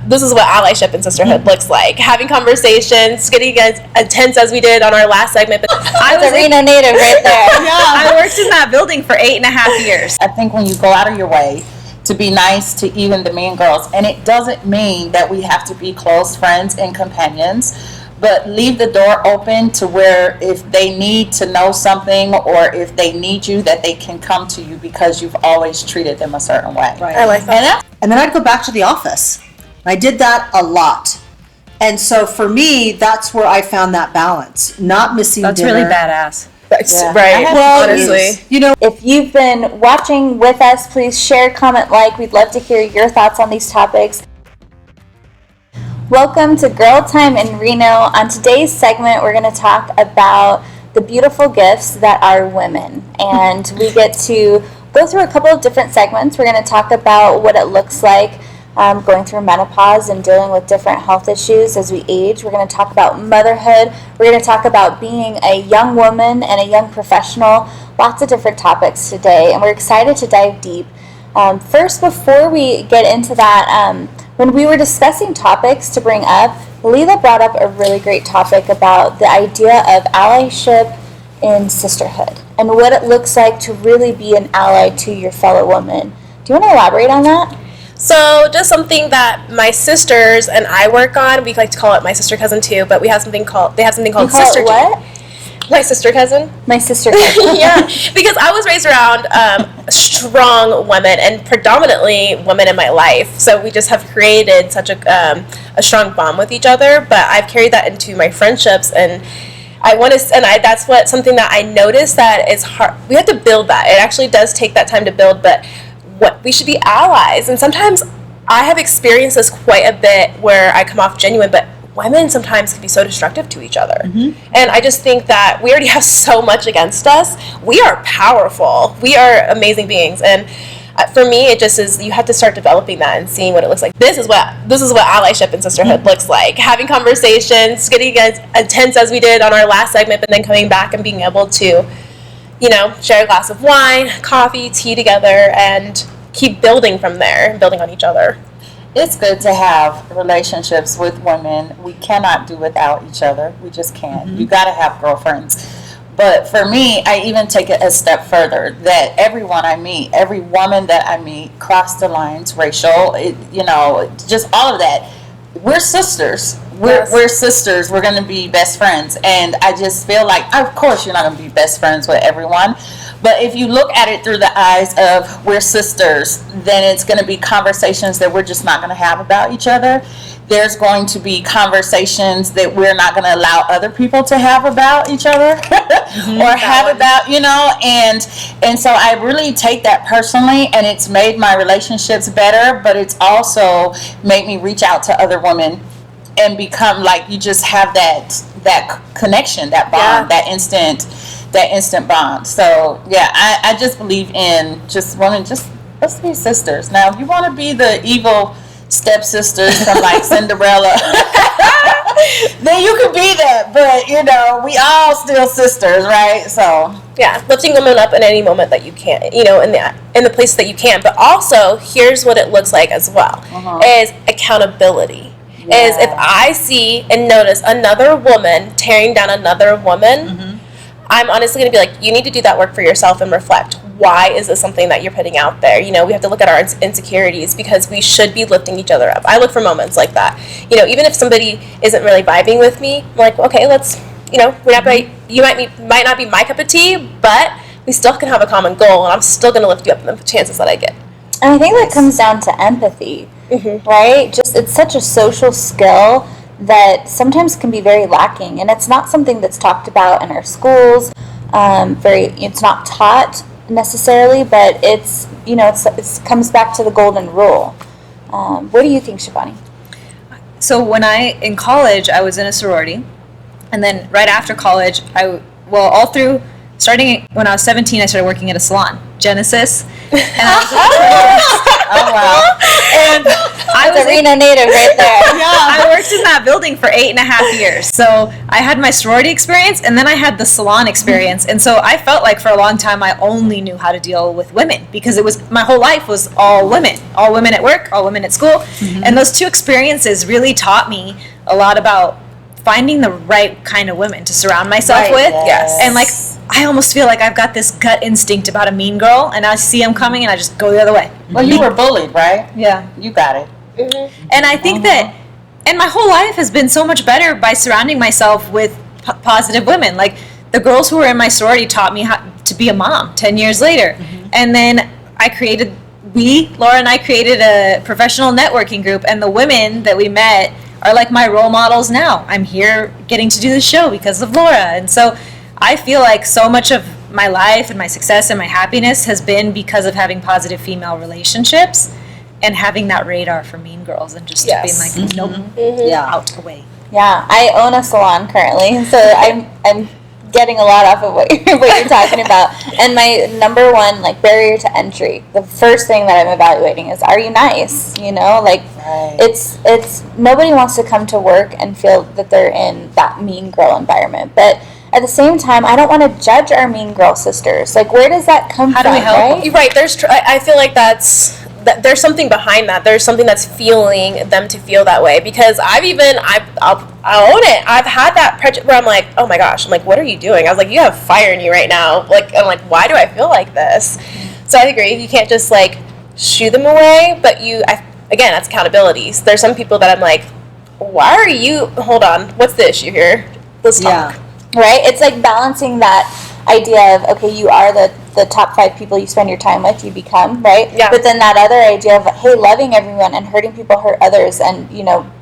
this is what allyship and sisterhood looks like. Having conversations, getting as intense as we did on our last segment. But I was a Reno native right there. I worked in that building for 8.5 years. I think when you go out of your way to be nice to even the mean girls, and it doesn't mean that we have to be close friends and companions, but leave the door open to where if they need to know something or if they need you, that they can come to you because you've always treated them a certain way. Right. I like that. And then I'd go back to the office. I did that a lot. And so for me, that's where I found that balance. Not missing That's dinner. really badass. That's Yeah. right. Well, honestly. you know, If you've been watching with us, please share, comment, like. We'd love to hear your thoughts on these topics. Welcome to Girl Time in Reno. On today's segment, we're going to talk about the beautiful gifts that are women. And we get to go through a couple of different segments. We're going to talk about what it looks like going through menopause and dealing with different health issues as we age. We're going to talk about motherhood. We're going to talk about being a young woman and a young professional. Lots of different topics today, and we're excited to dive deep. First, before we get into that, when we were discussing topics to bring up, Leela brought up a really great topic about the idea of allyship in sisterhood and what it looks like to really be an ally to your fellow woman. Do you want to elaborate on that? So just something that my sisters and I work on. We like to call it my sister cousin too, but they have something called sister what? My sister cousin. My sister cousin. Yeah, because I was raised around strong women and predominantly women in my life. So we just have created such a strong bond with each other. But I've carried that into my friendships, and that's something that I noticed that is hard. We have to build that. It actually does take that time to build, but we should be allies. And sometimes I have experienced this quite a bit where I come off genuine, but women sometimes can be so destructive to each other. Mm-hmm. And I just think that we already have so much against us. We are powerful. We are amazing beings. And for me, it just is, you have to start developing that and seeing what it looks like. This is what allyship and sisterhood looks like. Having conversations, getting as intense as we did on our last segment, but then coming back and being able to, share a glass of wine, coffee, tea together, and keep building from there and building on each other. It's good to have relationships with women. We cannot do without each other. We just can't. Mm-hmm. You got to have girlfriends. But for me, I even take it a step further, that everyone I meet, every woman that I meet, cross the lines, racial, just all of that. We're sisters. We're sisters. We're going to be best friends. And I just feel like, of course, you're not going to be best friends with everyone. But if you look at it through the eyes of we're sisters, then it's going to be conversations that we're just not going to have about each other. There's going to be conversations that we're not going to allow other people to have about each other or have about, and so I really take that personally, and it's made my relationships better, but it's also made me reach out to other women and become like, you just have that connection, that bond, that instant bond. So yeah, I just believe in let's be sisters. Now, if you want to be the evil stepsisters from like Cinderella, then you can be that. But we all still sisters, right? So yeah, lifting women up in any moment that you can, in the place that you can. But also, here's what it looks like as well: is accountability. Yeah. Is if I see and notice another woman tearing down another woman, I'm honestly going to be like, you need to do that work for yourself and reflect. Why is this something that you're putting out there? We have to look at our insecurities, because we should be lifting each other up. I look for moments like that. Even if somebody isn't really vibing with me, I'm like, okay, let's, you might not be my cup of tea, but we still can have a common goal, and I'm still going to lift you up in the chances that I get. And I think that comes down to empathy, right? Just, it's such a social skill that sometimes can be very lacking, and it's not something that's talked about in our schools. It's not taught necessarily, but it's it comes back to the golden rule. What do you think, Shivani? So in college, I was in a sorority, and then right after college, all through starting when I was 17, I started working at a salon, Genesis. And I was Oh, wow. and I That's was a Reno native right there. I worked in that building for 8.5 years. So I had my sorority experience, and then I had the salon experience. And so I felt like for a long time I only knew how to deal with women, because it was my whole life was all women at work, all women at school. And those two experiences really taught me a lot about finding the right kind of women to surround myself Right, with. yes. And like, I almost feel like I've got this gut instinct about a mean girl, and I see them coming and I just go the other way. Well, you were bullied, right? Yeah. You got it. And I think that, and my whole life has been so much better by surrounding myself with positive women. Like, the girls who were in my sorority taught me how to be a mom 10 years later. And then Laura and I created a professional networking group, and the women that we met are like my role models now. I'm here getting to do the show because of Laura. And so I feel like so much of my life and my success and my happiness has been because of having positive female relationships and having that radar for mean girls, and just Yes. being like, nope, Yeah. out, away. Yeah, I own a salon currently, so I'm getting a lot off of what you're talking about. And my number one barrier to entry, the first thing that I'm evaluating is, are you nice? Right. It's nobody wants to come to work and feel that they're in that mean girl environment, but at the same time, I don't want to judge our mean girl sisters. Like, where does that come How from? do we help right? You're right. I feel like there's something behind that. There's something that's fueling them to feel that way. Because I'll own it. I've had that prejudice where I'm like, oh my gosh, I'm like, what are you doing? I was like, you have fire in you right now. Like, I'm like, why do I feel like this? So I agree. You can't just shoo them away. But again, that's accountability. So there's some people that I'm like, why are you? Hold on, what's the issue here? Let's talk. Yeah. Right? It's like balancing that idea of, okay, you are the top 5 people you spend your time with, you become, right? Yeah. But then that other idea of, hey, loving everyone and hurting people hurt others, and,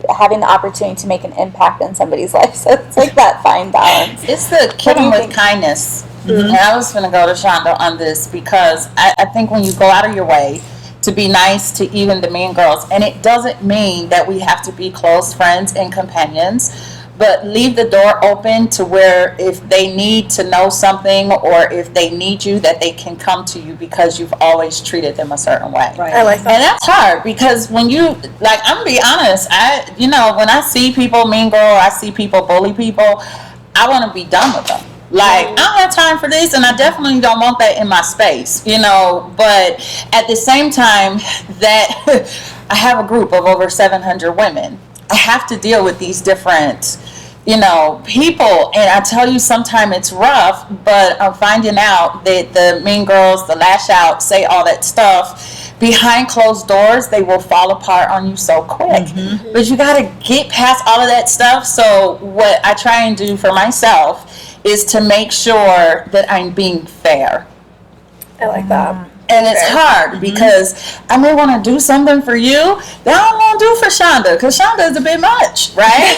having the opportunity to make an impact in somebody's life. So it's like that fine balance. It's the killing with kindness. And I was going to go to Shonda on this, because I think when you go out of your way to be nice to even the mean girls, and it doesn't mean that we have to be close friends and companions, but leave the door open to where if they need to know something, or if they need you, that they can come to you because you've always treated them a certain way. Right. I like that. And that's hard, because when I'm gonna be honest, when I see people mean girl, I see people bully people, I want to be done with them. I don't have time for this, and I definitely don't want that in my space, but at the same time that I have a group of over 700 women, I have to deal with these different, people. And I tell you, sometimes it's rough, but I'm finding out that the mean girls, the lash out, say all that stuff, behind closed doors, they will fall apart on you so quick. But you got to get past all of that stuff. So what I try and do for myself is to make sure that I'm being fair. I like that. And it's hard, because I may want to do something for you that I don't want to do for Shonda, because Shonda is a bit much, right?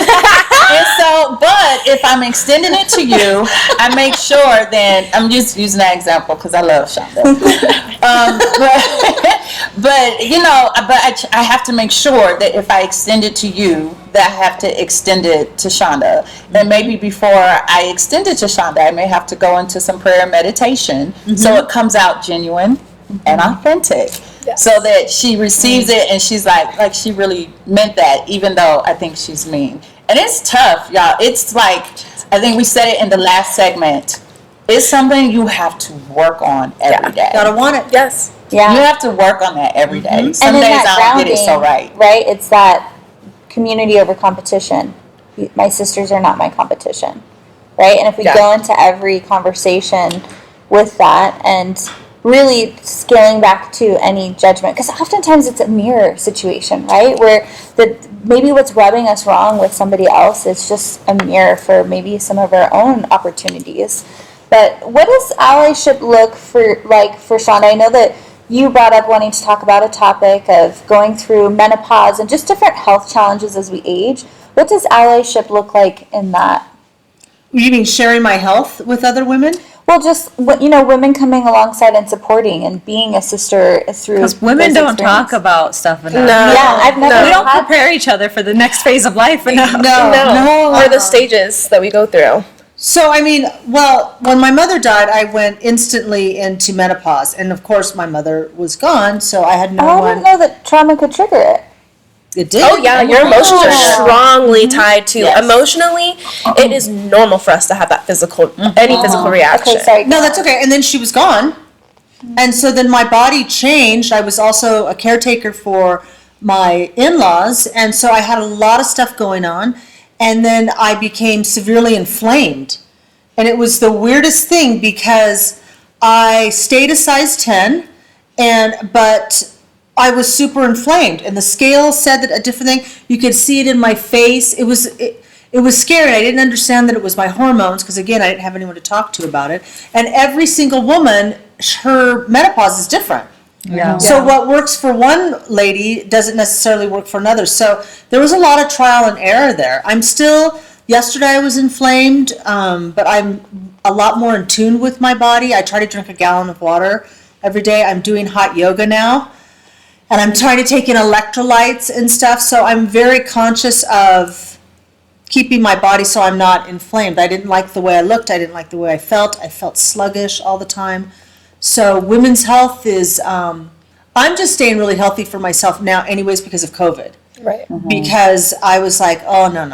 And so, but if I'm extending it to you, I make sure then, I'm just using that example because I love Shonda. But I have to make sure that if I extend it to you, that I have to extend it to Shonda. And maybe before I extend it to Shonda, I may have to go into some prayer and meditation, so it comes out genuine and authentic, so that she receives it and she's like she really meant that, even though I think she's mean. And it's tough, y'all. It's I think we said it in the last segment, it's something you have to work on every day. Gotta want it. Yes. Yeah. You have to work on that every day. Some And then days that I don't get it so grounding, right. It's that community over competition. My sisters are not my competition, right? And if we go into every conversation with that, and really scaling back to any judgment, because oftentimes it's a mirror situation, right? Where maybe what's rubbing us wrong with somebody else is just a mirror for maybe some of our own opportunities. But what does allyship look for Shonda? I know that you brought up wanting to talk about a topic of going through menopause and just different health challenges as we age. What does allyship look like in that? You mean sharing my health with other women? Well, just women coming alongside and supporting and being a sister through. Because women this don't experience. talk about stuff enough. No. Yeah, I've never. We don't had- prepare each other for the next phase of life enough. No. Or the stages that we go through. So, I mean, well, when my mother died, I went instantly into menopause. And of course, my mother was gone, so I had no I one. didn't know that trauma could trigger it. It did. Oh yeah, your emotions are Wow. strongly tied to Yes. emotionally. It is normal for us to have that physical, any physical reaction. Okay, sorry. No, that's okay. And then she was gone. And so then my body changed. I was also a caretaker for my in-laws. And so I had a lot of stuff going on. And then I became severely inflamed. And it was the weirdest thing because I stayed a size 10, but I was super inflamed. And the scale said that a different thing. You could see it in my face. It was scary. I didn't understand that it was my hormones because, again, I didn't have anyone to talk to about it. And every single woman, her menopause is different. Yeah. So what works for one lady doesn't necessarily work for another. So there was a lot of trial and error there. Yesterday I was inflamed, but I'm a lot more in tune with my body. I try to drink a gallon of water every day. I'm doing hot yoga now. And I'm trying to take in electrolytes and stuff. So I'm very conscious of keeping my body so I'm not inflamed. I didn't like the way I looked. I didn't like the way I felt. I felt sluggish all the time. So women's health is, I'm just staying really healthy for myself now anyways because of COVID. Right. Because I was like, oh, no.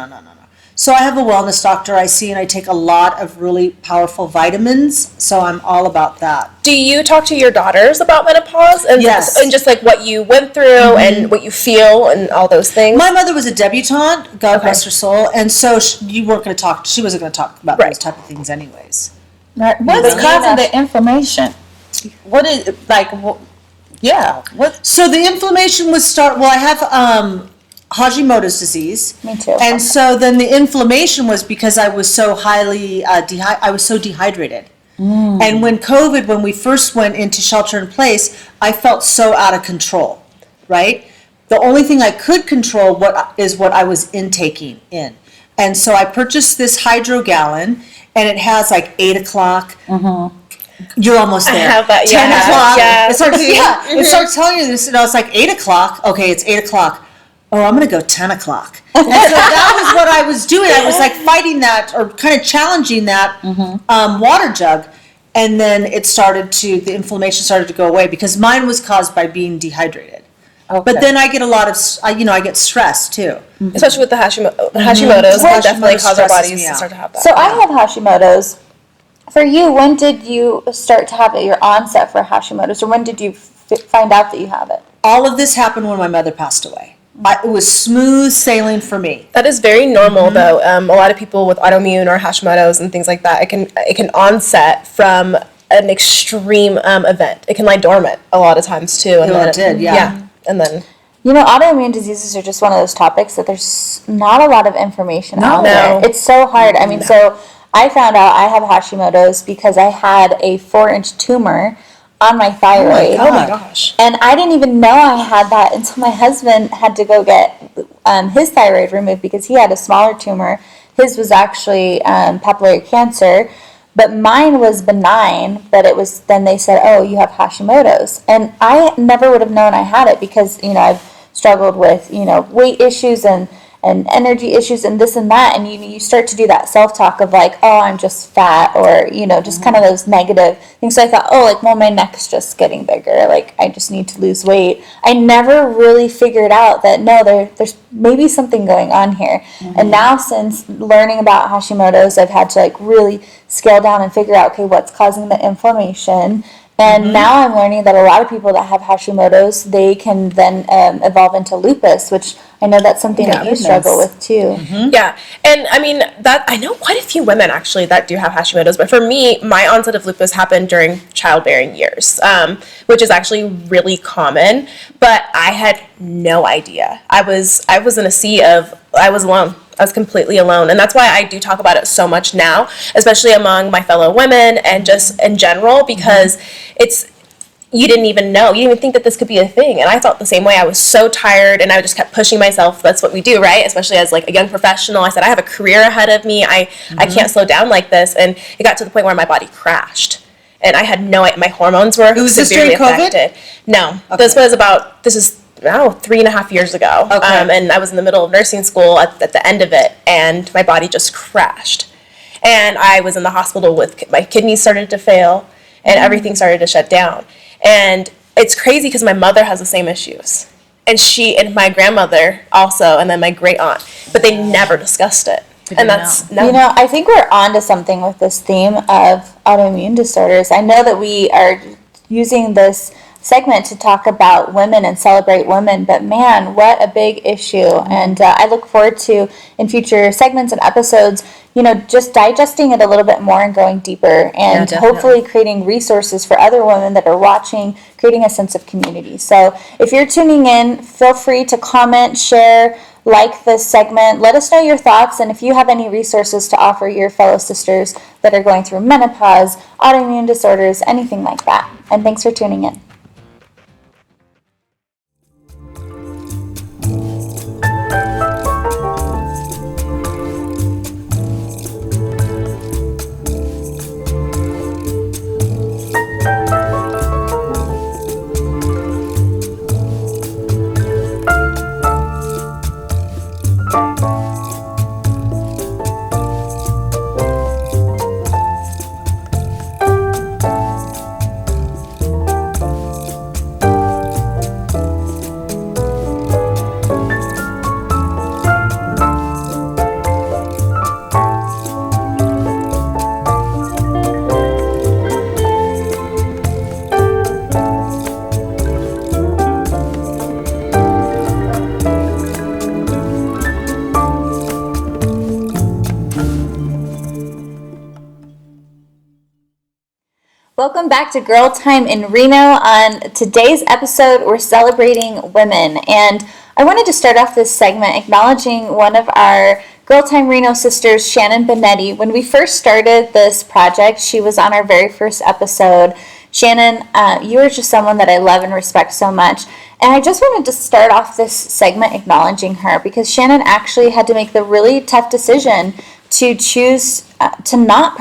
So I have a wellness doctor I see, and I take a lot of really powerful vitamins. So I'm all about that. Do you talk to your daughters about menopause and Yes. and just like what you went through and what you feel and all those things? My mother was a debutante, God rest her soul, and so she wasn't going to talk about Right. those type of things anyways. What's But causing you the inflammation? What is, like, what? So the inflammation would start, I have Hashimoto's disease. Me too. And so then the inflammation was because I was so highly, I was so dehydrated. And when we first went into shelter in place, I felt so out of control, right? The only thing I could control is what I was intaking in. And so I purchased this hydro gallon, and it has like 8 o'clock. You're almost there. I have that, 10 yeah. o'clock. Yeah. It starts telling you this, and I was like, 8 o'clock? Okay, it's 8 o'clock. Oh, I'm going to go 10 o'clock. And so that was what I was doing. I was like fighting that or kind of challenging that water jug. And then the inflammation started to go away because mine was caused by being dehydrated. Okay. But then I get a lot of, I get stressed too. Especially with the Hashimoto's, Hashimoto's they definitely cause our stresses bodies me to out. start to have that. So I have Hashimoto's. For you, when did you start to have your onset for Hashimoto's, or when did you find out that you have it? All of this happened when my mother passed away. It was smooth sailing for me. That is very normal, though. A lot of people with autoimmune or Hashimoto's and things like that, it can onset from an extreme event. It can lie dormant a lot of times too. And It did, yeah. And then Autoimmune diseases are just one of those topics that there's not a lot of information out No. there. It's so hard. I mean, so I found out I have Hashimoto's because I had a 4-inch tumor on my thyroid. oh my gosh, And I didn't even know I had that until my husband had to go get his thyroid removed because he had a smaller tumor. His was actually papillary cancer, but mine was benign. But it was then they said, "Oh, you have Hashimoto's," and I never would have known I had it because I've struggled with weight issues and energy issues and this and that, and you start to do that self-talk of like, oh, I'm just fat, or just kind of those negative things. So I thought, my neck's just getting bigger, like I just need to lose weight. I never really figured out that no, there's maybe something going on here. And now since learning about Hashimoto's, I've had to like really scale down and figure out, okay, what's causing the inflammation. And now I'm learning that a lot of people that have Hashimoto's, they can then evolve into lupus, which I know that's something that you struggle with too. yeah. And I mean that I know quite a few women actually that do have Hashimoto's, but for me, my onset of lupus happened during childbearing years, which is actually really common. But I had no idea. I was in a sea of I was alone. I was completely alone. And that's why I do talk about it so much now, especially among my fellow women and just in general, because you didn't even know. You didn't even think that this could be a thing. And I felt the same way. I was so tired and I just kept pushing myself. That's what we do, right? Especially as like a young professional. I said, I have a career ahead of me. I can't slow down like this. And it got to the point where my body crashed. And I had my hormones were severely affected. No, Okay. this is 3.5 years ago. Okay. And I was in the middle of nursing school at the end of it, and my body just crashed. And I was in the hospital with, my kidneys started to fail, and everything started to shut down. And it's crazy because my mother has the same issues. And she and my grandmother also, and then my great aunt, but they never discussed it. And that's, no. You know, I think we're onto something with this theme of autoimmune disorders. I know that we are using this segment to talk about women and celebrate women, but man, what a big issue. And I look forward to, in future segments and episodes, you know, just digesting it a little bit more and going deeper, and hopefully creating resources for other women that are watching, creating a sense of community. So if you're tuning in, feel free to comment, share, like this segment. Let us know your thoughts, and if you have any resources to offer your fellow sisters that are going through menopause, autoimmune disorders, anything like that. And thanks for tuning in. Welcome back to Girl Time in Reno. On today's episode, we're celebrating women. And I wanted to start off this segment acknowledging one of our Girl Time Reno sisters, Shannon Benetti. When we first started this project, she was on our very first episode. Shannon, you are just someone that I love and respect so much. And I just wanted to start off this segment acknowledging her, because Shannon actually had to make the really tough decision to choose to not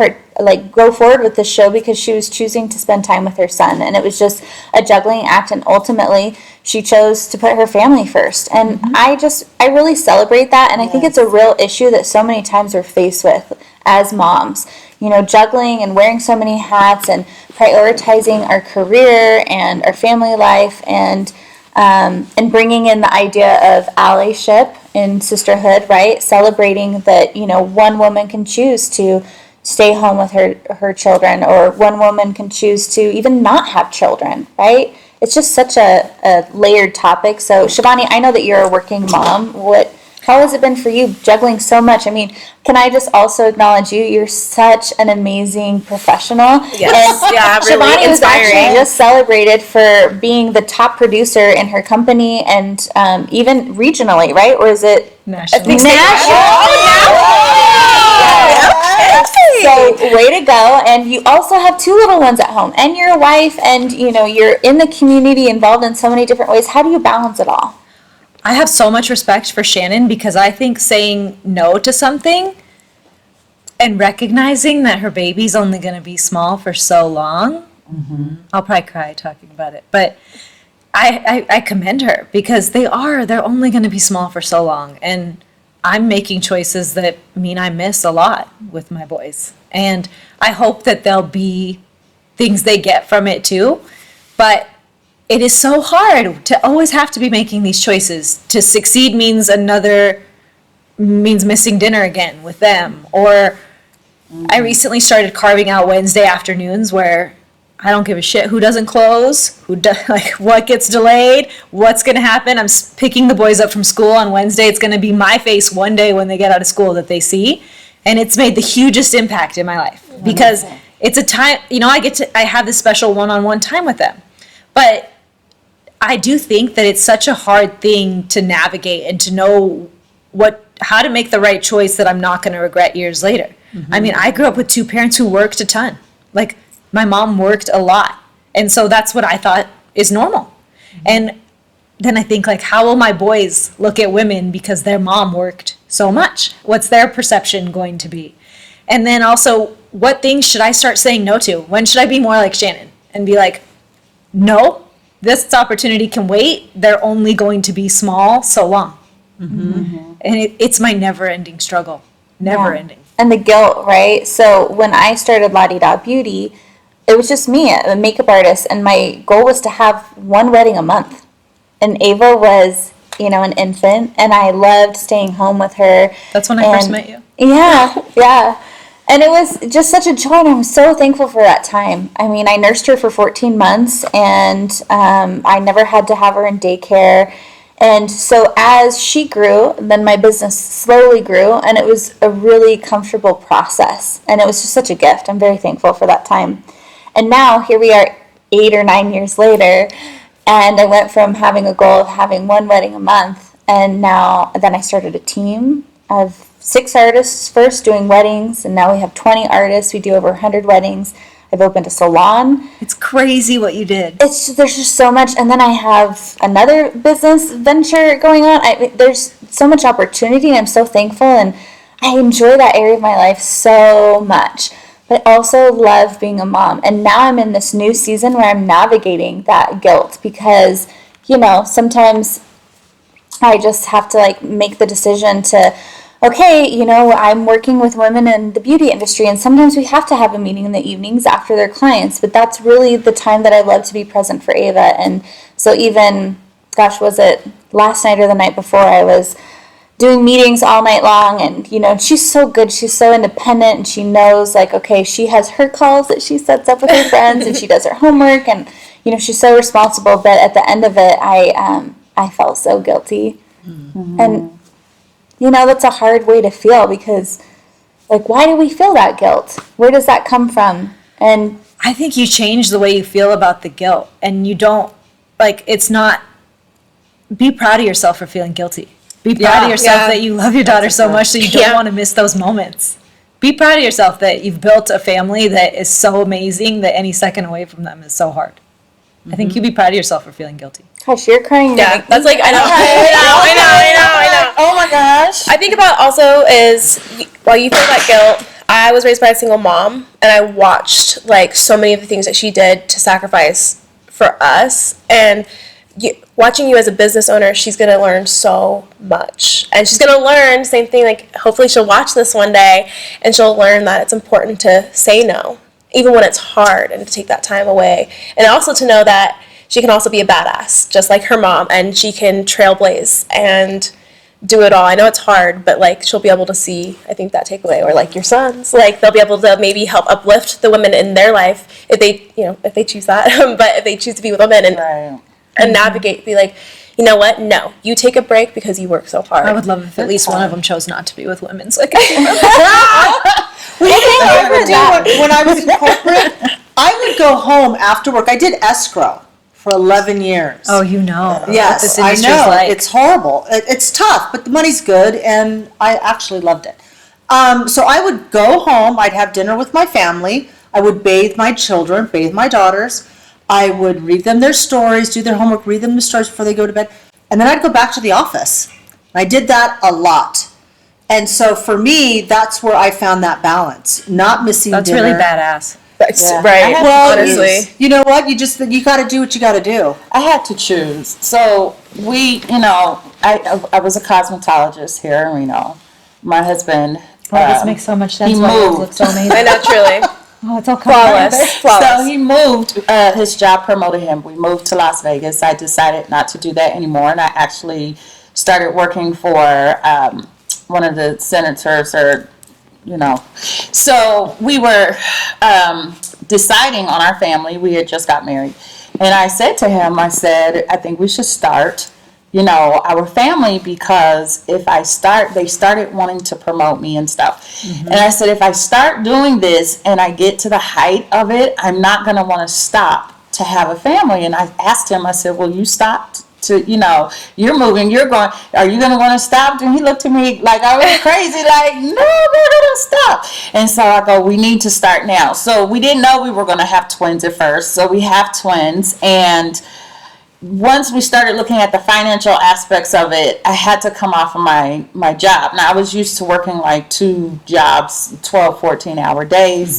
go forward with the show, because she was choosing to spend time with her son, and it was just a juggling act, and ultimately she chose to put her family first. And I really celebrate that, and I think it's a real issue that so many times we're faced with as moms, you know, juggling and wearing so many hats and prioritizing our career and our family life, and bringing in the idea of allyship in sisterhood, right? Celebrating that, you know, one woman can choose to stay home with her children, or one woman can choose to even not have children, right? It's just such a layered topic. So Shivani, I know that you're a working mom. How has it been for you juggling so much? I mean, can I just also acknowledge you? You're such an amazing professional. Yes, and yeah, really Shivani was inspiring. actually just celebrated for being the top producer in her company, and even regionally, right? Or is it Nationally. So way to go. And you also have 2 little ones at home, and you're a wife, and you know, you're in the community, involved in so many different ways. How do you balance it all? I have so much respect for Shannon, because I think saying no to something and recognizing that her baby's only going to be small for so long, I'll probably cry talking about it, but I commend her, because they're only going to be small for so long, and I'm making choices that mean I miss a lot with my boys, and I hope that there'll be things they get from it too, but it is so hard to always have to be making these choices. To succeed means missing dinner again with them. Or I recently started carving out Wednesday afternoons where I don't give a shit who doesn't close, what gets delayed, what's going to happen. I'm picking the boys up from school on Wednesday. It's going to be my face one day when they get out of school that they see. And it's made the hugest impact in my life, because it's a time, you know, I have this special one-on-one time with them. But I do think that it's such a hard thing to navigate and to know how to make the right choice that I'm not going to regret years later. I mean, I grew up with 2 parents who worked a ton. Like, my mom worked a lot. And so that's what I thought is normal. And then I think, like, how will my boys look at women because their mom worked so much? What's their perception going to be? And then also, what things should I start saying no to? When should I be more like Shannon and be like, no, this opportunity can wait. They're only going to be small so long. And it's my never-ending struggle. Never-ending. and the guilt, right? So when I started La Di Da Beauty, it was just me, a makeup artist, and my goal was to have one wedding a month. And Ava was, an infant, and I loved staying home with her. That's when I first met you. Yeah, yeah. And it was just such a joy, and I'm so thankful for that time. I mean, I nursed her for 14 months, and I never had to have her in daycare. And so as she grew, then my business slowly grew, and it was a really comfortable process. And it was just such a gift. I'm very thankful for that time. And now here we are 8 or 9 years later, and I went from having a goal of having one wedding a month, and then I started a team of 6 artists first doing weddings, and now we have 20 artists. We do over 100 weddings. I've opened a salon. It's crazy what you did. There's just so much, and then I have another business venture going on. There's so much opportunity, and I'm so thankful, and I enjoy that area of my life so much. But I also love being a mom, and now I'm in this new season where I'm navigating that guilt because, sometimes I just have to make the decision to, okay, I'm working with women in the beauty industry, and sometimes we have to have a meeting in the evenings after their clients, but that's really the time that I love to be present for Ava. And so even, was it last night or the night before, I was doing meetings all night long, and she's so good, she's so independent, and she knows okay, she has her calls that she sets up with her friends, and she does her homework, and she's so responsible. But at the end of it, I felt so guilty. Mm-hmm. And that's a hard way to feel because why do we feel that guilt? Where does that come from? And I think you change the way you feel about the guilt, and you don't it's not, be proud of yourself for feeling guilty. Be proud of yourself that you love your daughter so much that you don't want to miss those moments. Be proud of yourself that you've built a family that is so amazing that any second away from them is so hard. Mm-hmm. I think you be proud of yourself for feeling guilty. Gosh, you're crying. Yeah, that's I know. I know. Oh my gosh. I think about also is while you feel that guilt, I was raised by a single mom, and I watched so many of the things that she did to sacrifice for us. And watching you as a business owner, she's going to learn so much. And she's going to learn, same thing, hopefully she'll watch this one day, and she'll learn that it's important to say no, even when it's hard, and to take that time away. And also to know that she can also be a badass, just like her mom, and she can trailblaze and do it all. I know it's hard, but she'll be able to see, I think, that takeaway. Or your sons, they'll be able to maybe help uplift the women in their life if they, if they choose that, but if they choose to be with women and Right. and navigate, be you know what? No, you take a break because you work so hard. I would love if at least one of them chose not to be with women. So When I was in corporate, I would go home after work. I did escrow for 11 years. Oh, what yes, this I industry's know. like. It's horrible. It's tough, but the money's good, and I actually loved it. So I would go home. I'd have dinner with my family. I would bathe my children, bathe my daughters. I would read them their stories, do their homework, read them the stories before they go to bed. And then I'd go back to the office. I did that a lot. And so for me, that's where I found that balance. Not missing dinner. That's really badass. That's Yeah. right. Well, honestly, you know what? You got to do what you got to do. I had to choose. So I was a cosmetologist here in Reno. My husband. This makes so much sense. He Why yours moved. look so amazing. I know, truly. Oh, it's all Flawless. So he moved, his job promoted him. We moved to Las Vegas. I decided not to do that anymore, and I actually started working for one of the senators So we were deciding on our family. We had just got married. And I said to him, I think we should start our family, because if I start, they started wanting to promote me and stuff. Mm-hmm. And I said, if I start doing this and I get to the height of it, I'm not going to want to stop to have a family. And I asked him, I said, well, you stopped to, you're moving, you're going, are you going to want to stop? And he looked at me like I was crazy, no, we're going to stop. And so I go, we need to start now. So we didn't know we were going to have twins at first. So we have twins, and once we started looking at the financial aspects of it, I had to come off of my job. Now, I was used to working 2 jobs, 12, 14-hour days,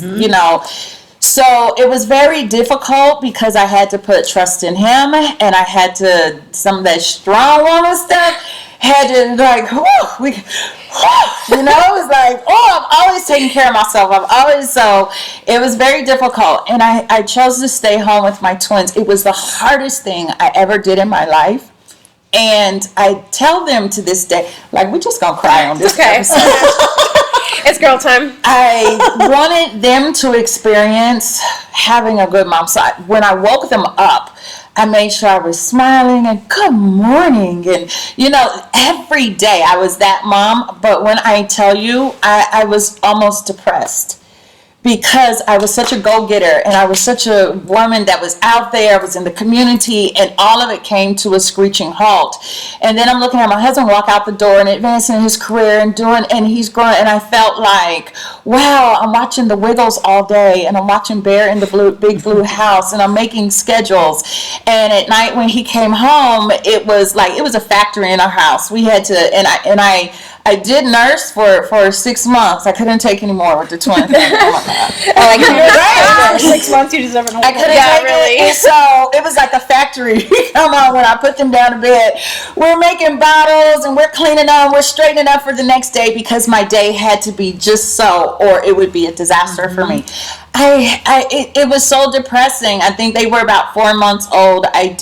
So it was very difficult because I had to put trust in him, and I had to, some of that strong woman stuff had to like, it was like, I'm always taking care of myself. So it was very difficult. And I chose to stay home with my twins. It was the hardest thing I ever did in my life. And I tell them to this day, like, we're just going to cry on this episode. It's girl time. I wanted them to experience having a good mom. So when I woke them up, I made sure I was smiling and good morning. And, every day I was that mom. But when I tell you, I was almost depressed because I was such a go-getter and I was such a woman that was out there, I was in the community, and all of it came to a screeching halt. And then I'm looking at my husband walk out the door and advancing his career and he's growing, and I felt like, wow, I'm watching the Wiggles all day, and I'm watching Bear in the Big Blue House, and I'm making schedules. And at night when he came home, it was a factory in our house. We had to, and I did nurse for 6 months. I couldn't take any more with the twins. For 6 months, you deserve an I couldn't take it. And so it was like a factory. Come on, when I put them down to bed, we're making bottles and we're cleaning up, we're straightening up for the next day because my day had to be just so, or it would be a disaster for me. It was so depressing. I think they were about 4 months old. I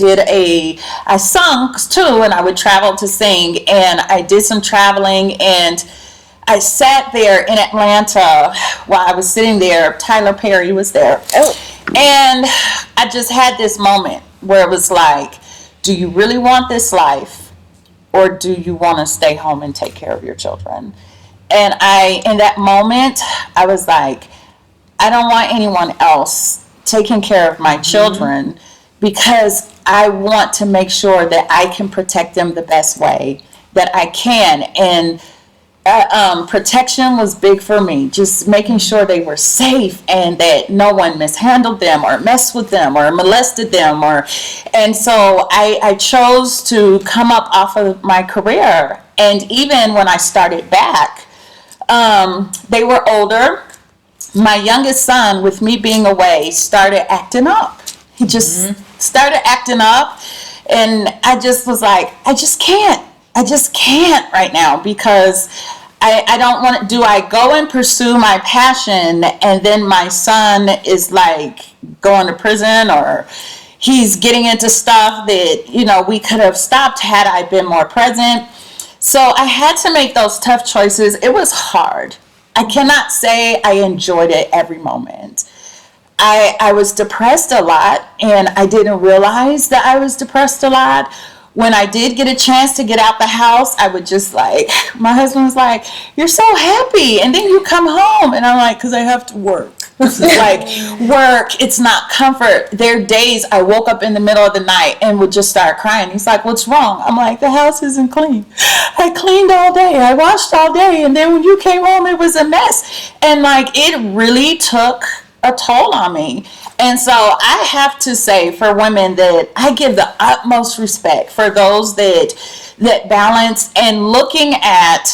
sung too, and I would travel to sing, and I did some traveling, and I sat there in Atlanta while I was sitting there. Tyler Perry was there. Oh. And I just had this moment where it was like, do you really want this life, or do you want to stay home and take care of your children? And in that moment, I was like, I don't want anyone else taking care of my children because I want to make sure that I can protect them the best way that I can. And protection was big for me, just making sure they were safe and that no one mishandled them or messed with them or molested them. And so I chose to come up off of my career. And even when I started back, they were older. My youngest son, with me being away, started acting up. He just started acting up. And I just was like, I just can't right now because I don't want to. Do I go and pursue my passion and then my son is like going to prison or he's getting into stuff that, we could have stopped had I been more present. So I had to make those tough choices. It was hard. I cannot say I enjoyed it every moment. I was depressed a lot, and I didn't realize that I was depressed a lot. When I did get a chance to get out the house, I would just my husband was like, you're so happy, and then you come home. And I'm like, because I have to work. It's like work, it's not comfort. There are days I woke up in the middle of the night and would just start crying. He's like, what's wrong? I'm like, the house isn't clean. I cleaned all day, I washed all day, and then when you came home, it was a mess. And it really took a toll on me. And so I have to say for women that I give the utmost respect for those that balance and looking at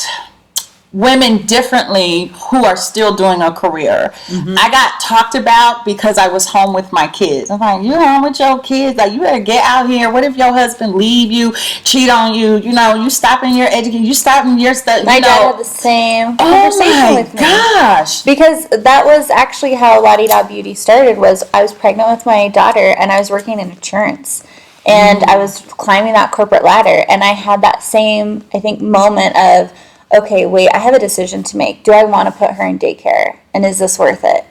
women differently who are still doing a career. I got talked about because I was home with my kids. I'm like, you home with your kids? Like, you better get out here. What if your husband leave you, cheat on you? You stopping your education, you stopping your stuff. My dad had the same conversation with me. Oh my gosh. Because that was actually how La Di Da Beauty started. Was I was pregnant with my daughter and I was working in insurance. And I was climbing that corporate ladder. And I had that same, I think, moment of, okay, wait, I have a decision to make. Do I want to put her in daycare? And is this worth it?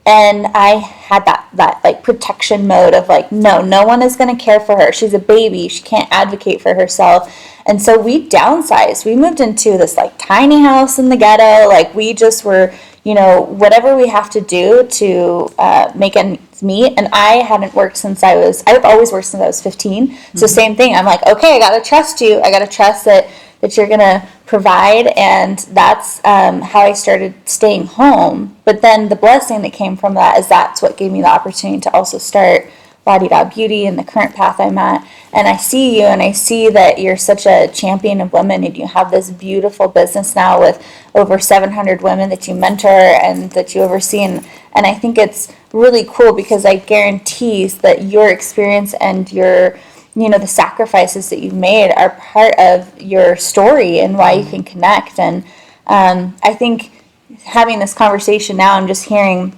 And I had that protection mode of no one is going to care for her. She's a baby. She can't advocate for herself. And so we downsized. We moved into this tiny house in the ghetto. We just were, whatever we have to do to make ends meet. And I hadn't worked since I've always worked since I was 15. So same thing. I'm like, okay, I got to trust you. I got to trust that you're going to provide, and that's how I started staying home. But then the blessing that came from that is that's what gave me the opportunity to also start La Di Da Beauty and the current path I'm at. And I see you, and I see that you're such a champion of women, and you have this beautiful business now with over 700 women that you mentor and that you oversee. And I think it's really cool because I guarantee that your experience and your the sacrifices that you've made are part of your story and why you can connect. And I think having this conversation now, I'm just hearing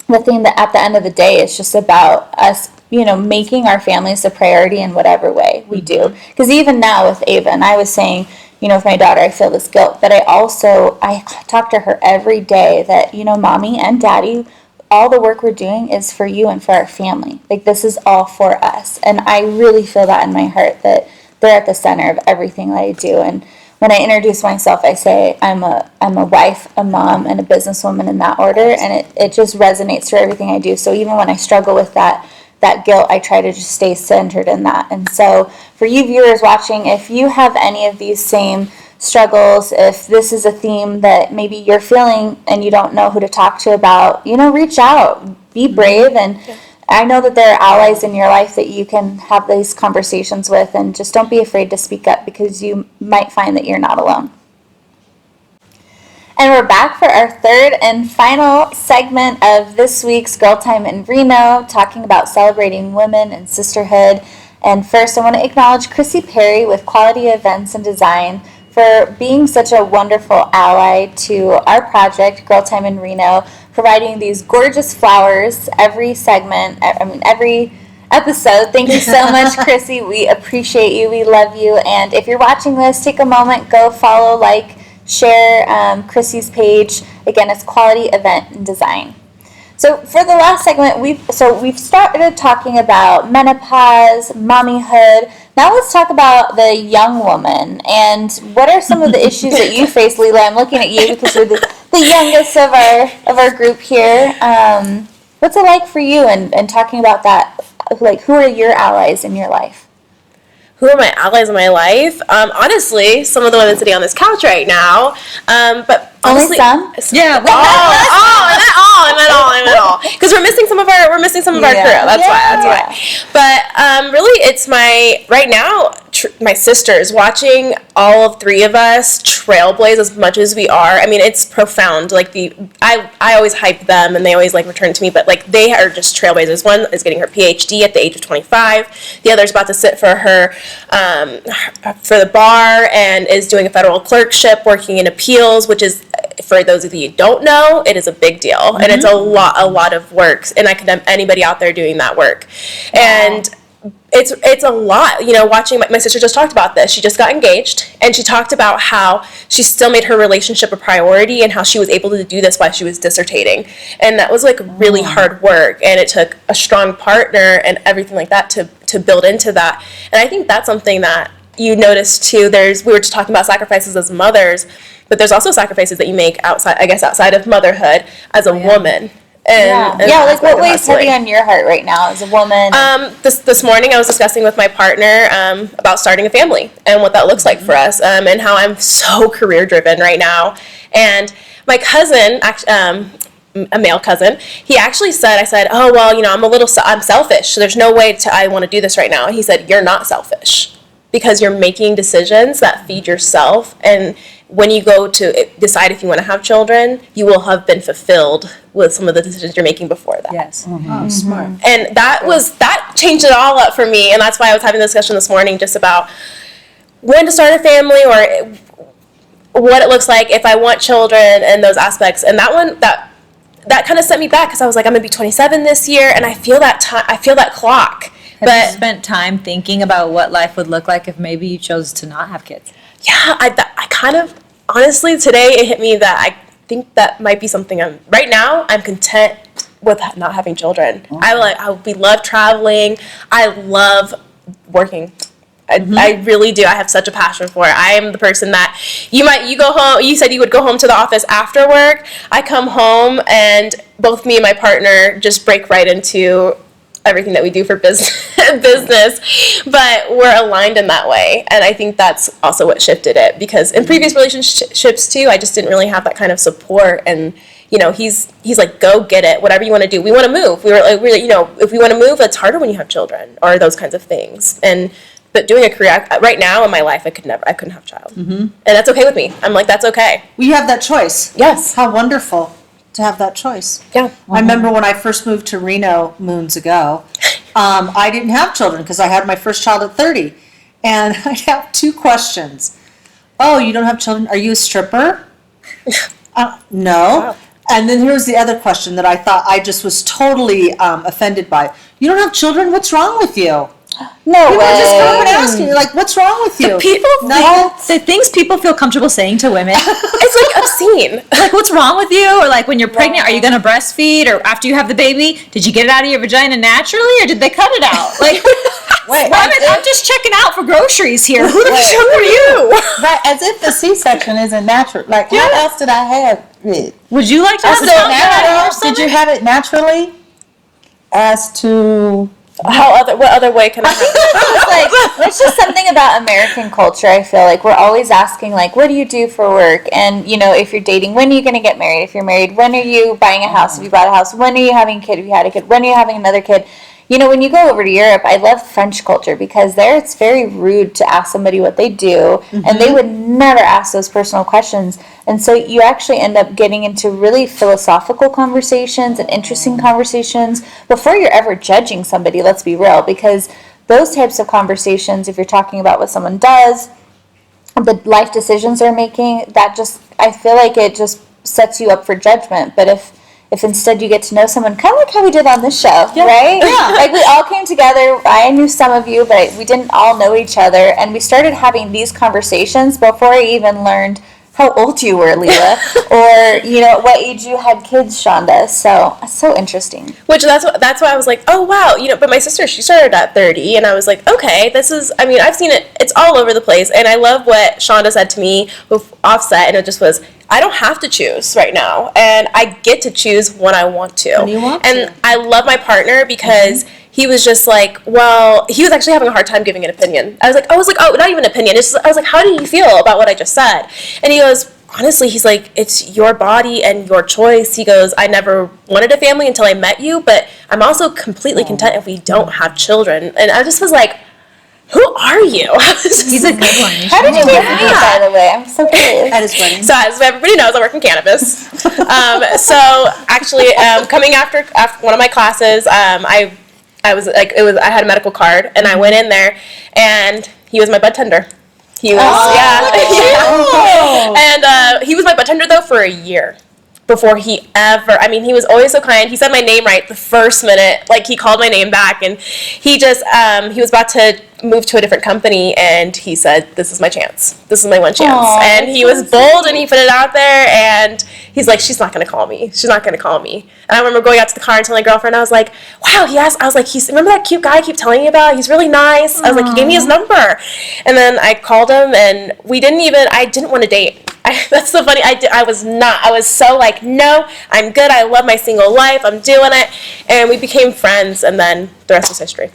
the thing that at the end of the day, it's just about us, making our families a priority in whatever way we do. Because even now with Ava, and I was saying, with my daughter, I feel this guilt, but I talk to her every day that, mommy and daddy, all the work we're doing is for you and for our family. Like, this is all for us. And I really feel that in my heart, that they're at the center of everything that I do. And when I introduce myself, I say I'm a wife, a mom, and a businesswoman in that order. And it just resonates through everything I do. So even when I struggle with that guilt, I try to just stay centered in that. And so for you viewers watching, if you have any of these same struggles, if this is a theme that maybe you're feeling and you don't know who to talk to about, reach out, be brave. And I know that there are allies in your life that you can have these conversations with, and just don't be afraid to speak up, because you might find that you're not alone. And we're back for our third and final segment of this week's Girl Time in Reno, talking about celebrating women and sisterhood. And first, I want to acknowledge Chrissy Perry with Quality Events and Design for being such a wonderful ally to our project, Girl Time in Reno, providing these gorgeous flowers every segment, every episode. Thank you so much, Chrissy. We appreciate you. We love you. And if you're watching this, take a moment, go follow, share Chrissy's page. Again, it's Quality Event and Design. So for the last segment, we've started talking about menopause, mommyhood. Now let's talk about the young woman, and what are some of the issues that you face, Leela? I'm looking at you because you're the youngest of our group here. What's it like for you, and talking about that? Who are your allies in your life? Who are my allies in my life? Honestly, some of the women sitting on this couch right now. But honestly, only some? Yeah. I meant all. Because we're missing some of our crew. That's why. But really, it's my sisters, watching all of three of us trailblaze as much as we are. I mean, it's profound. I always hype them, and they always return to me, but they are just trailblazers. One is getting her PhD at the age of 25. The other's about to sit for her for the bar and is doing a federal clerkship, working in appeals, which is, for those of you who don't know, it is a big deal, and it's a lot of work. And I condemn anybody out there doing that work. Wow. And it's a lot, watching my sister just talked about this. She just got engaged, and she talked about how she still made her relationship a priority, and how she was able to do this while she was dissertating. And that was really hard work, and it took a strong partner and everything like that to build into that. And I think that's something that you notice too. We were just talking about sacrifices as mothers, but there's also sacrifices that you make outside of motherhood as a woman. And what weighs heavy on your heart right now as a woman? This morning I was discussing with my partner about starting a family and what that looks like for us, and how I'm so career driven right now. And my cousin, a male cousin, he actually said, I said, oh, well, I'm selfish, so there's no way I want to do this right now. And he said, you're not selfish, because you're making decisions that feed yourself, and when you go to decide if you want to have children, you will have been fulfilled with some of the decisions you're making before that. Yes. Mm-hmm. Oh, smart. And that changed it all up for me, and that's why I was having a discussion this morning just about when to start a family, or what it looks like if I want children, and those aspects. And that kind of set me back, because I was like, I'm going to be 27 this year, and I feel that clock. Have you spent time thinking about what life would look like if maybe you chose to not have kids? Yeah, I kind of, honestly, today it hit me that I think that might be something I'm content with not having children. Mm-hmm. We love traveling. I love working. I really do. I have such a passion for it. I am the person that you go home. You said you would go home to the office after work. I come home, and both me and my partner just break right into everything that we do for business, but we're aligned in that way. And I think that's also what shifted it, because in previous relationships too, I just didn't really have that kind of support. And he's like, go get it, whatever you want to do. We want to move. We were like, if we want to move, it's harder when you have children, or those kinds of things. But doing a career right now in my life, I couldn't have a child, and that's okay with me. I'm like, that's okay. Well, you have that choice. Yes. How wonderful to have that choice. Yeah. I remember when I first moved to Reno moons ago, I didn't have children because I had my first child at 30. And I have 2 questions. Oh, you don't have children? Are you a stripper? No. Wow. And then here's the other question that I thought I just was totally offended by. You don't have children? What's wrong with you? No People way. just come and ask you, like, what's wrong with you? The things people feel comfortable saying to women. It's like obscene. Like, what's wrong with you? Or like, when you're pregnant, are you going to breastfeed? Or after you have the baby, did you get it out of your vagina naturally, or did they cut it out? Like, I'm just checking out for groceries here. Who the fuck are you? Right, as if the C-section isn't natural. Like, how else did I have it? Would you like to have Was it it out natural? Did you have it naturally? As to... What other way can I have it? Like, it's just something about American culture. I feel like we're always asking, like, what do you do for work? And, you know, if you're dating, when are you going to get married? If you're married, when are you buying a house? If you bought a house, when are you having a kid? If you had a kid, when are you having another kid? You know, when you go over to Europe, I love French culture because there it's very rude to ask somebody what they do, and they would never ask those personal questions. And so you actually end up getting into really philosophical conversations and interesting conversations before you're ever judging somebody, let's be real, because those types of conversations, if you're talking about what someone does, the life decisions they're making, that just, I feel like it just sets you up for judgment. But if instead you get to know someone, kind of like how we did on this show, right? Yeah. Like, we all came together. I knew some of you, but we didn't all know each other. And we started having these conversations before I even learned how old you were, Leela, or, you know, what age you had kids, Shonda. So, it's so interesting. Which that's why I was like, oh wow, you know. But my sister, she started at 30, and I was like, okay, this is. I mean, I've seen it. It's all over the place, and I love what Shonda said to me with Offset, and it just was, I don't have to choose right now, and I get to choose when I want to. When you want and to. I love my partner because he was just like, well, he was actually having a hard time giving an opinion. I was like, oh, not even an opinion. It's just, I was like, how do you feel about what I just said? And he goes, honestly, he's like, it's your body and your choice. He goes, I never wanted a family until I met you, but I'm also completely content if we don't have children. And I just was like, who are you? He's a good one. How did you get me, by the way? I'm so curious. At his wedding. So as everybody knows, I work in cannabis. So actually, coming after one of my classes, I was like, I had a medical card, and I went in there, and he was my bud tender. He was, and he was my bud tender though for a year before he ever. I mean, he was always so kind. He said my name right the first minute. Like, he called my name back, and he just he was about to move to a different company, and he said, "This is my chance. This is my one chance." Aww, and he was bold, and he put it out there, and he's like, "She's not gonna call me. She's not gonna call me." And I remember going out to the car and telling my girlfriend, I was like, "Wow, he asked." I was like, "Remember that cute guy I keep telling you about? He's really nice." I was like, "He gave me his number," and then I called him, and I didn't want to date. That's so funny. I was so like, no, I'm good. I love my single life. I'm doing it, and we became friends, and then the rest is history.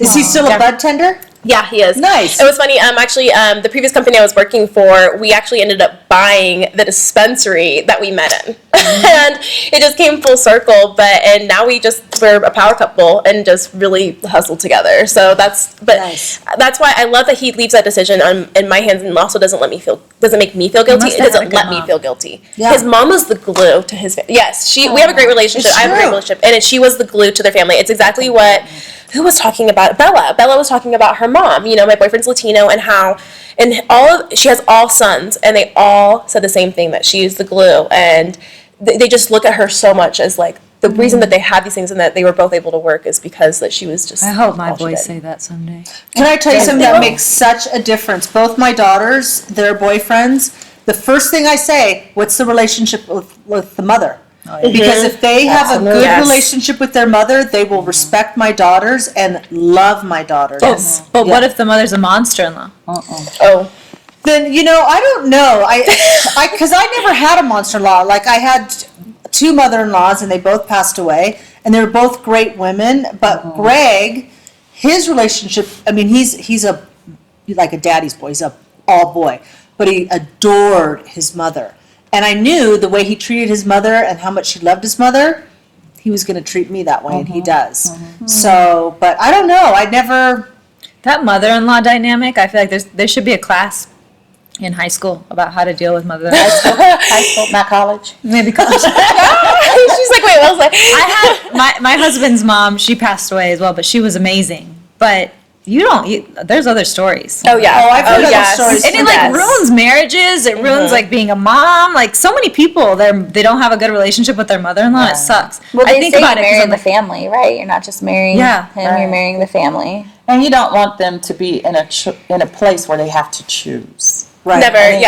Is he still a bud tender? Yeah, he is. Nice. It was funny. Actually, the previous company I was working for, we actually ended up buying the dispensary that we met in, and it just came full circle. And now we're a power couple and just really hustle together. So that's why I love that he leaves that decision in my hands, and also doesn't make me feel guilty. It doesn't let me feel guilty. Yeah. His mom was the glue to his family. Yes, we have a great relationship. I have a great relationship, and she was the glue to their family. It's exactly what. Who was talking about Bella? Bella was talking about her mom. You know, my boyfriend's Latino, and how, she has all sons, and they all said the same thing, that she is the glue, and they just look at her so much as like the reason that they had these things and that they were both able to work is because that she was just. I hope my all she boys did. say that someday. Can I tell you something that makes such a difference? Both my daughters, their boyfriends, the first thing I say, what's the relationship with the mother? Because if they have a good relationship with their mother, they will respect my daughters and love my daughters. Yes. But what if the mother's a monster-in-law? Oh. Then, I don't know. Because I never had a monster-in-law. Like, I had 2 mother-in-laws, and they both passed away, and they were both great women. But Greg, his relationship, I mean, he's like a daddy's boy. He's a all boy. But he adored his mother. And I knew the way he treated his mother and how much he loved his mother, he was going to treat me that way, and he does. So, but I don't know. I never... That mother-in-law dynamic, I feel like there should be a class in high school about how to deal with mother-in-law. High school, not college. Maybe college. She's She's like, wait, what was I had my husband's mom. She passed away as well, but she was amazing. But there's other stories. Oh yeah. Oh, I've heard other yes. stories. And it like ruins marriages. It ruins like being a mom. Like so many people, they don't have a good relationship with their mother-in-law. It sucks. Well, I they think say about you're it 'cause marrying I'm the like, family, right? You're not just marrying Yeah. him, Right. you're marrying the family. And you don't want them to be in a place where they have to choose. Right. Never. I think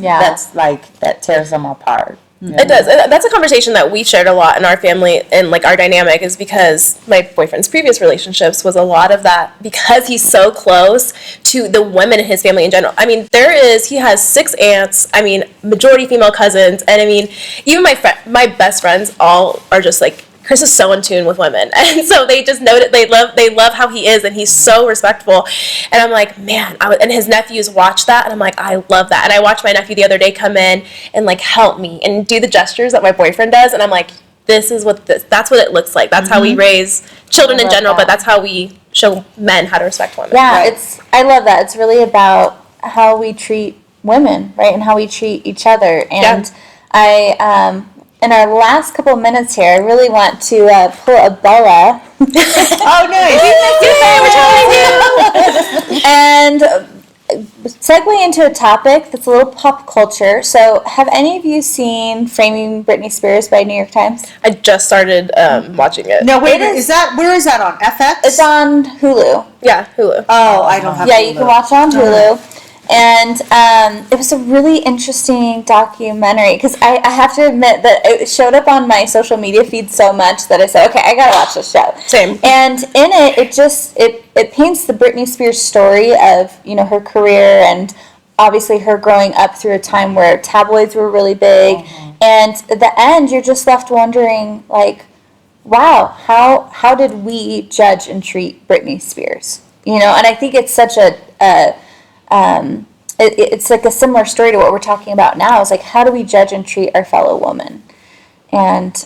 Yeah. that's like, that tears them apart. It does. That's a conversation that we've shared a lot in our family, and like our dynamic is because my boyfriend's previous relationships was a lot of that because he's so close to the women in his family in general. I mean, he has 6 aunts. I mean, majority female cousins, and I mean, even my best friends all are just like, Chris is so in tune with women, and so they just know that they love how he is, and he's so respectful. And I'm like, man, and his nephews watch that, and I'm like, I love that. And I watched my nephew the other day come in and like help me and do the gestures that my boyfriend does, and I'm like, that's what it looks like. That's how we raise children in general, but that's how we show men how to respect women. Yeah, I love that. It's really about how we treat women, right, and how we treat each other. And in our last couple of minutes here, I really want to pull a Bella. Oh, nice. And segue into a topic that's a little pop culture. So, have any of you seen Framing Britney Spears by New York Times? I just started watching it. No, wait, It is- where is that on? FX? It's on Hulu. Yeah, Hulu. Oh, I don't have Yeah, Hulu. you can watch it on Hulu. And it was a really interesting documentary because I have to admit that it showed up on my social media feed so much that I said, okay, I gotta watch this show. Same. And in it, it paints the Britney Spears story of, you know, her career and obviously her growing up through a time where tabloids were really big. And at the end, you're just left wondering, like, wow, how did we judge and treat Britney Spears? You know, and I think it's such it's like a similar story to what we're talking about now. It's like, how do we judge and treat our fellow woman? And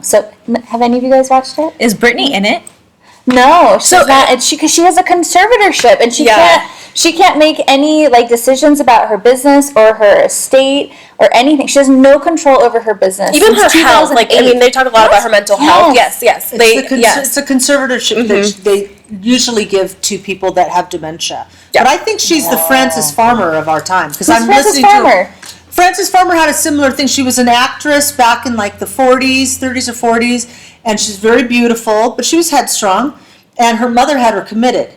so, have any of you guys watched it? is Brittany in it? No, she's not. And because she has a conservatorship, and she can't make any like decisions about her business or her estate or anything. She has no control over her business. Even her Since health, like, I mean, they talk a lot about her mental health. Yes. It's a conservatorship that they usually give to people that have dementia. Yeah. But I think she's the Frances Farmer of our time. Because Who's Frances Farmer? Frances Farmer had a similar thing. She was an actress back in like the 30s or 40s, and she's very beautiful, but she was headstrong, and her mother had her committed.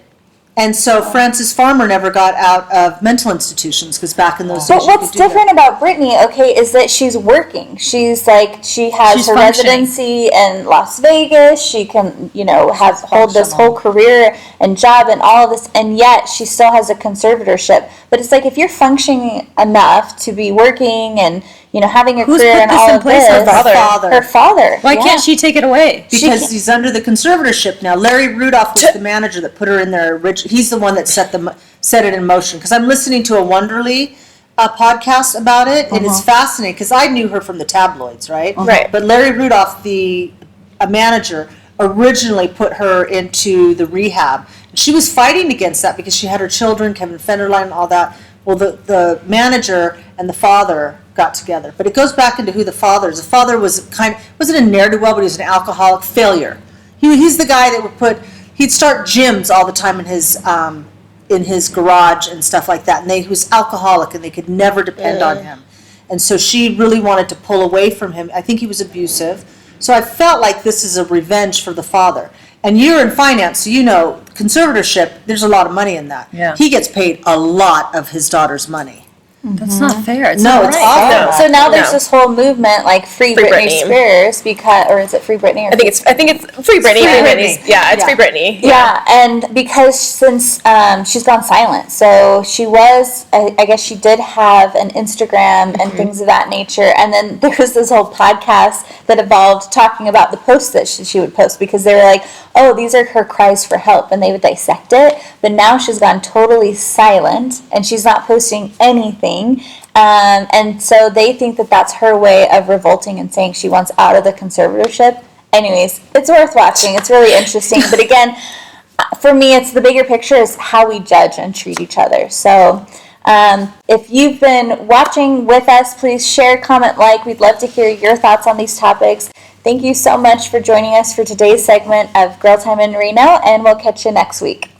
And so Frances Farmer never got out of mental institutions because back in those days But you what's could do that. different about Britney, okay, is that she's working. She's like, she has She's her functioning. residency in Las Vegas. She can, you know, hold this whole career and job and all of this, and yet she still has a conservatorship. But it's like, if you're functioning enough to be working and, you know, having a Who's career put and this all in of place? this. Her father. Her father. Why can't she take it away? Because he's under the conservatorship now. Larry Rudolph was the manager that put her in there. He's the one that set it in motion. Because I'm listening to a Wonderly podcast about it, and it's fascinating. Because I knew her from the tabloids, right? Right. But Larry Rudolph, a manager, originally put her into the rehab. And she was fighting against that because she had her children, Kevin Federline, and all that. Well, the manager and the father got together. But it goes back into who the father is. The father wasn't a ne'er-do-well, but he was an alcoholic failure. He's the guy that he'd start gyms all the time in his garage and stuff like that. And he was alcoholic, and they could never depend on him. And so she really wanted to pull away from him. I think he was abusive. So I felt like this is a revenge for the father. And you're in finance, so you know, conservatorship, there's a lot of money in that. Yeah. He gets paid a lot of his daughter's money. That's not fair. It's No, not it's right. awful. So now there's No. this whole movement, like Free Britney Britney. Spears, or is it Free Britney? Or I think it's Free Britney. Free Britney's- Britney. Yeah, it's Yeah. Free Britney. Yeah, and because since she's gone silent, so she was, I guess she did have an Instagram and things of that nature, and then there was this whole podcast that evolved talking about the posts that she would post, because they were like, oh, these are her cries for help, and they would dissect it, but now she's gone totally silent, and she's not posting anything, and so they think that that's her way of revolting and saying she wants out of the conservatorship. Anyways, it's worth watching. It's really interesting. But again, for me, it's the bigger picture is how we judge and treat each other. So if you've been watching with us, please share, comment, like. We'd love to hear your thoughts on these topics. Thank you so much for joining us for today's segment of Girl Time in Reno, and we'll catch you next week.